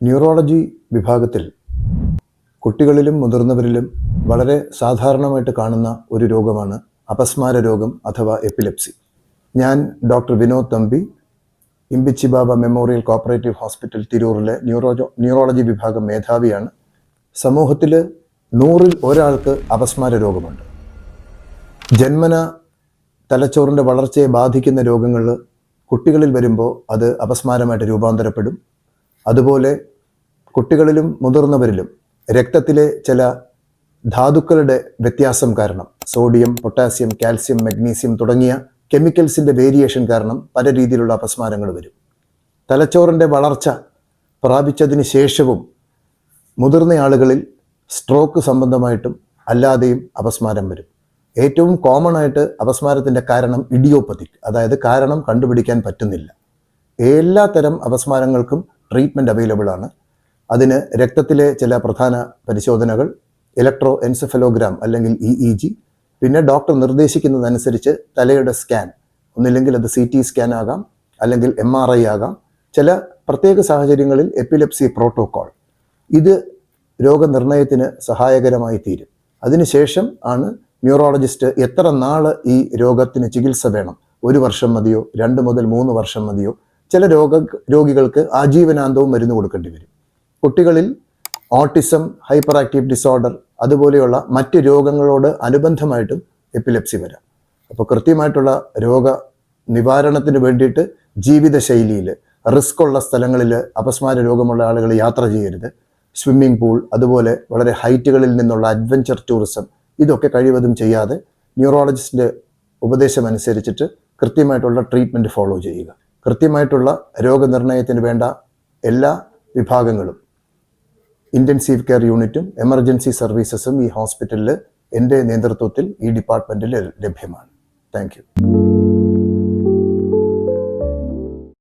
Neurology വിഭാഗത്തിൽ കുട്ടികളിലും മുതിർന്നവരിലും വളരെ സാധാരണമായിട്ട് കാണുന്ന ഒരു രോഗമാണ് അപസ്മാര രോഗം അഥവാ എപ്പിലെപ്സി. ഞാൻ ഡോക്ടർ വിനോദ് തമ്പി, ഇമ്പിച്ചി ബാബ മെമ്മോറിയൽ കോപ്പറേറ്റീവ് ഹോസ്പിറ്റൽ തിരൂരിലെ ന്യൂറോളജി വിഭാഗം മേധാവിയാണ്. സമൂഹത്തിൽ 100-ൽ ഒരാൾക്ക് അപസ്മാര രോഗമുണ്ട്. ജന്മന തലച്ചോറിൻ്റെ വളർച്ചയെ ബാധിക്കുന്ന രോഗങ്ങൾ കുട്ടികളിൽ വരുമ്പോൾ അത് അപസ്മാരമായിട്ട് രൂപാന്തരപ്പെടും. അതുപോലെ കുട്ടികളിലും മുതിർന്നവരിലും രക്തത്തിലെ ചില ധാതുക്കളുടെ വ്യത്യാസം കാരണം, സോഡിയം, പൊട്ടാസ്യം, കാൽസ്യം, മഗ്നീഷ്യം തുടങ്ങിയ കെമിക്കൽസിൻ്റെ വേരിയേഷൻ കാരണം പല രീതിയിലുള്ള അപസ്മാരങ്ങൾ വരും. തലച്ചോറിൻ്റെ വളർച്ച പ്രാപിച്ചതിന് ശേഷവും മുതിർന്ന ആളുകളിൽ സ്ട്രോക്ക് സംബന്ധമായിട്ടും അല്ലാതെയും അപസ്മാരം വരും. ഏറ്റവും കോമൺ ആയിട്ട് അപസ്മാരത്തിൻ്റെ കാരണം ഇഡിയോപ്പതിക്, അതായത് കാരണം കണ്ടുപിടിക്കാൻ പറ്റുന്നില്ല. എല്ലാ തരം അപസ്മാരങ്ങൾക്കും ട്രീറ്റ്മെൻറ്റ് അവൈലബിൾ ആണ്. അതിന് രക്തത്തിലെ ചില പ്രധാന പരിശോധനകൾ, ഇലക്ട്രോ എൻസെഫലോഗ്രാം അല്ലെങ്കിൽ EEG, പിന്നെ ഡോക്ടർ നിർദ്ദേശിക്കുന്നതനുസരിച്ച് തലയുടെ സ്കാൻ, ഒന്നില്ലെങ്കിൽ അത് CT സ്കാൻ ആകാം, അല്ലെങ്കിൽ MRI ആകാം. ചില പ്രത്യേക സാഹചര്യങ്ങളിൽ എപ്പിലെപ്സി പ്രോട്ടോകോൾ, ഇത് രോഗനിർണയത്തിന് സഹായകരമായി തീരും. അതിനുശേഷം ആണ് ന്യൂറോളജിസ്റ്റ് എത്ര നാൾ ഈ രോഗത്തിന് ചികിത്സ വേണം, 1 വർഷം മതിയോ, 2 മുതൽ 3 വർഷം മതിയോ, ചില രോഗികൾക്ക് ആജീവനാന്തവും മരുന്ന് കൊടുക്കേണ്ടി വരും. കുട്ടികളിൽ ഓട്ടിസം, ഹൈപ്പർ ആക്റ്റീവ് ഡിസോർഡർ, അതുപോലെയുള്ള മറ്റ് രോഗങ്ങളോട് അനുബന്ധമായിട്ടും എപ്പിലെപ്സി വരാം. അപ്പോൾ കൃത്യമായിട്ടുള്ള രോഗ നിവാരണത്തിന് വേണ്ടിയിട്ട് ജീവിതശൈലിയിൽ റിസ്ക് ഉള്ള സ്ഥലങ്ങളിൽ അപസ്മാര രോഗമുള്ള ആളുകൾ യാത്ര ചെയ്യരുത്. സ്വിമ്മിംഗ് പൂൾ, അതുപോലെ വളരെ ഹൈറ്റുകളിൽ നിന്നുള്ള അഡ്വഞ്ചർ ടൂറിസം, ഇതൊക്കെ കഴിവതും ചെയ്യാതെ ന്യൂറോളജിസ്റ്റിൻ്റെ ഉപദേശമനുസരിച്ചിട്ട് കൃത്യമായിട്ടുള്ള ട്രീറ്റ്മെൻറ്റ് ഫോളോ ചെയ്യുക. കൃത്യമായിട്ടുള്ള രോഗനിർണയത്തിന് വേണ്ട എല്ലാ വിഭാഗങ്ങളും, ഇൻറ്റൻസീവ് കെയർ യൂണിറ്റും എമർജൻസി സർവീസസും ഈ ഹോസ്പിറ്റലിൽ എൻ്റെ നേതൃത്വത്തിൽ ഈ ഡിപ്പാർട്ട്മെൻറ്റിൽ ലഭ്യമാണ്. Thank you.